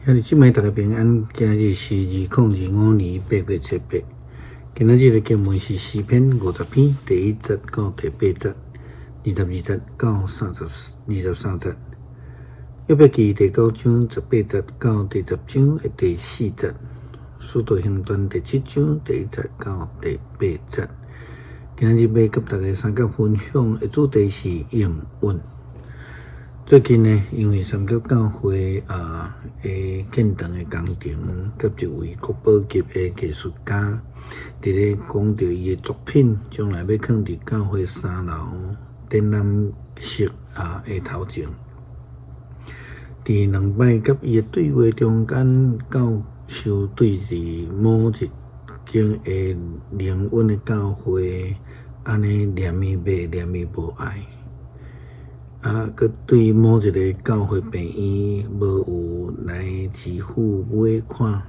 兄弟姊妹，大家平安。今日是2025年8月18。今日的经文是诗篇50篇第1节到第8节，22节到23节。约伯记第9章18节到第10章的第4节。使徒行传第7章第1节到第8节。今日要给大家三角分享的主题是应允。最近呢，因为三角教会的建堂的工程，甲一位国宝级的艺术家，伫咧讲到伊的作品，将来要放伫教会3楼展览室的头前。伫2摆甲伊的对话中间，教授对伫某一间的灵恩的教会，安尼念伊袂念伊无爱。佮对某一个教会病院无有来支付尾款，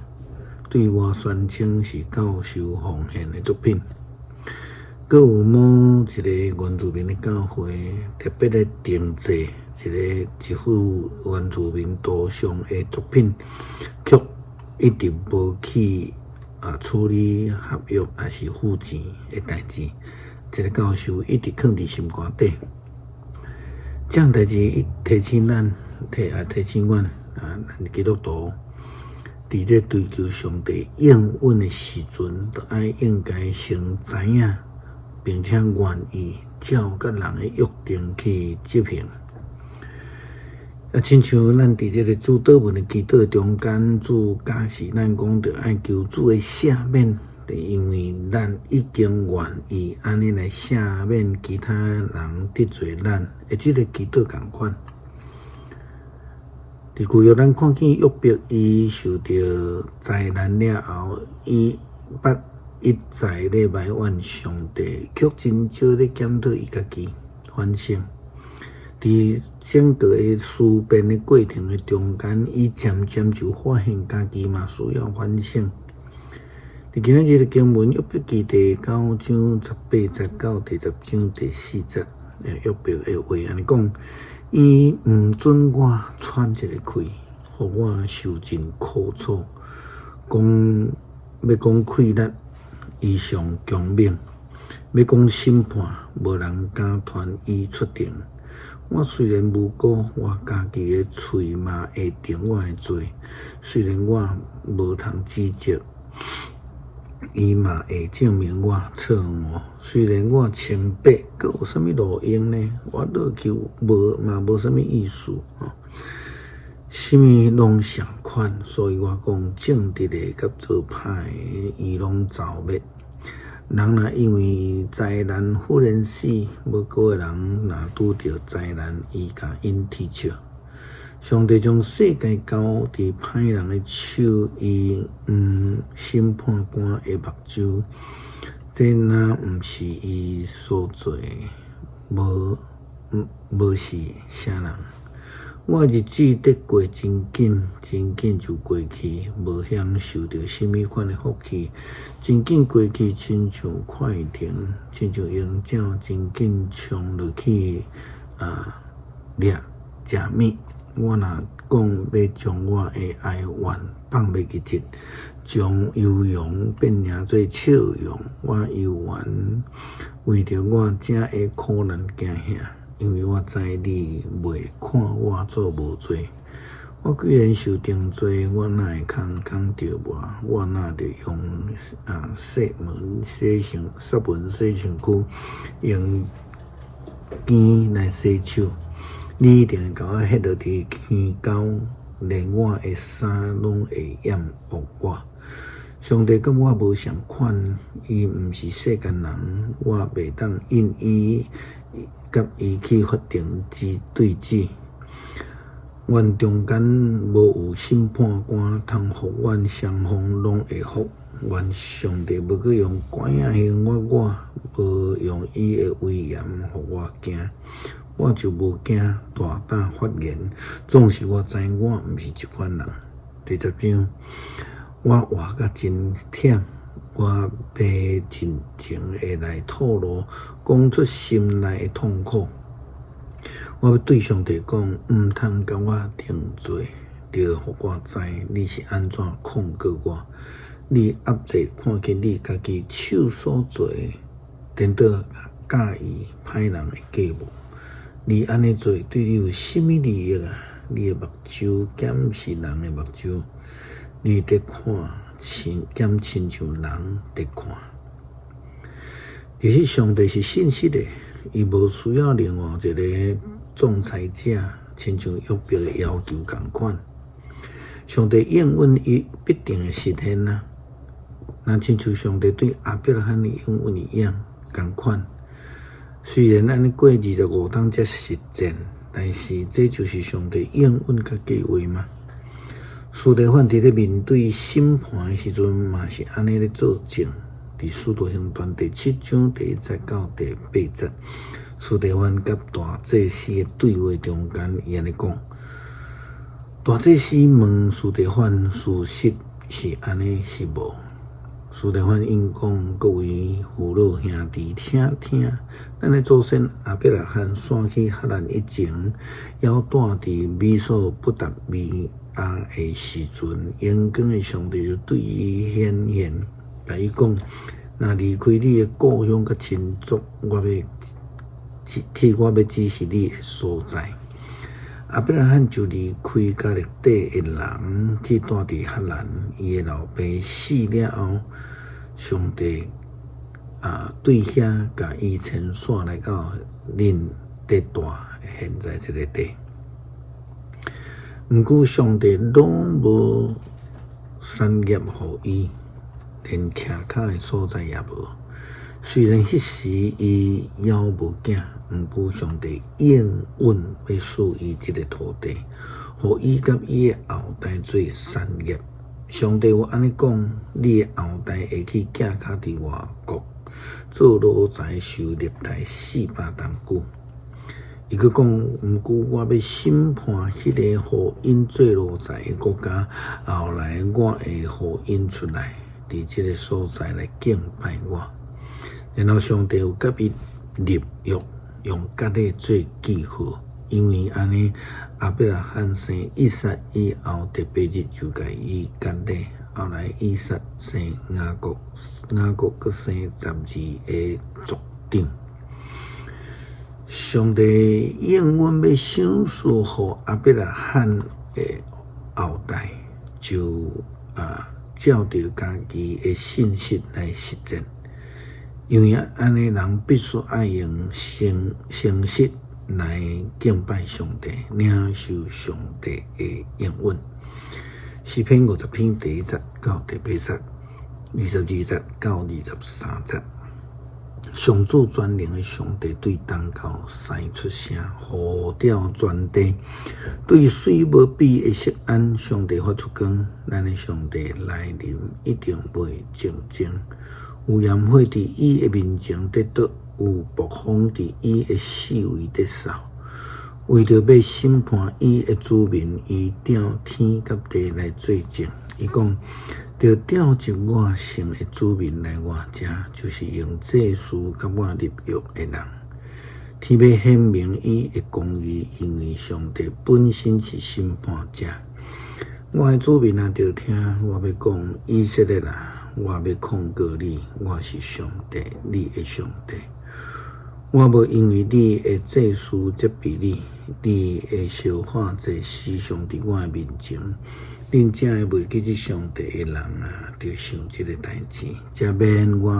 对我宣称是教授奉献的作品。佮有某一个原住民的教会特别来定制一幅原住民图像的作品，却一直无去处理合约还是付钱的代志。这个教授一直藏伫心肝底。这样代志提醒阮，咱基督徒伫咧追求上帝应允的时阵，都应该先知影，并且愿意照甲人的约定去执行。亲像咱伫这个主祷文的祈祷中间，主假使咱讲着爱求主的赦免。因为咱已经愿意安尼来赦免其他人得罪咱，的这个祈祷同款。伫旧约咱看见约伯伊受到灾难了后，伊捌一再咧埋怨上帝，却真少咧检讨伊家己反省。伫整个的思辨的过程的中间，伊渐渐就发现家己嘛需要反省。伫今日的经文，约伯记第9章18节到第10章第4节，约伯的话安尼讲：伊毋准我喘一个气，互我受尽苦楚。要讲气力，伊上强猛；要讲审判，无人敢传伊出庭。我虽然无辜，我家己的喙嘛会定我的罪；虽然我无通指责，伊嘛会证明我错误。虽然我清白，佮有啥物路用呢？我落求无啥物意思啥物拢相款，所以我讲正直的甲做歹的，伊拢走灭。人若因为灾难忽然死，无过个人若拄着灾难，伊甲因踢笑。上帝将世界交伫歹人的手，伊审判官的目睭，这若毋是伊所做，无是啥人？我日子得过真紧就过去，无享受到什么款的福气，真紧过去，亲像快艇，亲像鹰鸟，真紧冲落去掠食物。我若讲要将我的哀怨放袂记节，将悠扬变成做笑容，我犹原为着我正的苦难惊吓，因为我知你袂看我做无罪。我既然受定罪，我哪会空着我？我哪得用沙文洗身躯，用鞭来洗手？你一定会甲我迄落伫天高，连我的衫拢会染污我。上帝甲我无相款，伊毋是世间人，我袂当因伊甲伊去法庭对质。阮中间无有审判官通互阮双方拢会服。愿上帝无去用管刑我，无用伊的威严互我惊。我就无惊大胆发言，总是我知我毋是一款人。第10章，我活甲真忝，我要真情的来吐露，讲出心内的痛苦。我要对上帝讲，毋通甲我定罪，着互我知你是安怎控告我。你压制看见你家己手所做的，颠倒介意歹人的计谋。你安尼做对你有甚物利益啊？你的目睭检视人的目睭，你得看检亲像人得看。其实上帝是信实的，伊无需要另外一个仲裁者，亲像约伯的要求同款。上帝应允伊必定会实现啊！那亲像上帝对亚伯拉罕的应允一样同款。虽然咱过25天才实践，但是这就是上帝应允甲计划嘛。司提反伫咧面对审判的时阵，嘛是安尼咧作证。伫《使徒行传》第7章第1节到第8节，司提反甲大祭司的对话中间，伊安尼讲：大祭司问司提反，事实是安尼是无？司提反应讲：各位父老兄弟，请听，咱的祖先亚伯拉罕选去哈兰以前，要住伫美索不达米亚的时阵，阳光的上帝就对伊显现，甲伊讲：若离开你的故乡甲亲族，我要指示你的所在。亚伯拉罕就离开家历底的人，去住伫哈兰。伊的老爸死了后，上帝对遐甲伊牵线来到恁伫住现在这个地。毋过上帝拢无产业互伊，连徛脚的所在也无。虽然迄时伊犹无囝，毋过上帝应允要赐伊这个土地，互伊甲伊的后代做产业。上帝有安尼讲：你的后代会去架脚伫外国，做奴才受历代400担久。伊佫讲：毋过我要审判迄个互因做奴才的国家，后来我会互因出来，伫这个所在来敬拜我。然后上帝有甲伊立约，用甲勒做记号，因为安尼亚伯拉罕生以撒以后第8日就甲伊甲勒，后来以撒生雅各，雅各佫生12个族长。上帝应允要赏赐互亚伯拉罕的后代，就照着家己的信息来实践。因为安尼人必须爱用诚实来敬拜上帝，领受上帝的应允。诗篇50篇第1节到第8节，22节到23节。上主全能的上帝对东高生出声，呼召全地，对水无比的色安，上帝发出光。咱的上帝来临一定袂静静。有炎火伫伊的面前得倒，有暴风伫伊的四围得扫。为着要审判伊的子民，伊调天甲地来做证。伊讲：着调集我剩的子民来我遮，就是用祭司甲我立约的人。天要显明伊的公义，因为上帝本身是审判者。我的子民啊，着听我要讲，以色列啊！我要控告你，我是上帝，你的上帝。我无因为你的祭司责备你，你的烧化祭时常伫我的面前。恁正会袂记即上帝的人啊，着想即个代志，才免我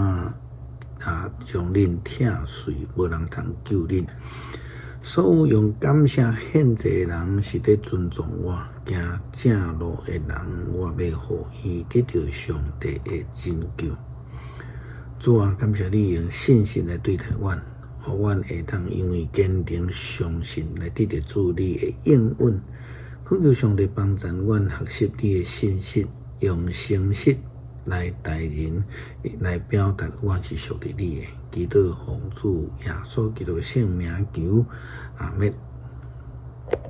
将恁拆碎，无人通救恁。所有用感谢献祭的人是在尊重我，行正路的人，我要互伊得到上帝的拯救。主啊，感谢你用信心来对待阮，互阮会当因为坚定相信来得到主你的应允。恳求上帝帮助阮学习你的信息，用诚实来待人，来表达我是属于你的。祈祷奉主耶稣基督的圣名求，阿们。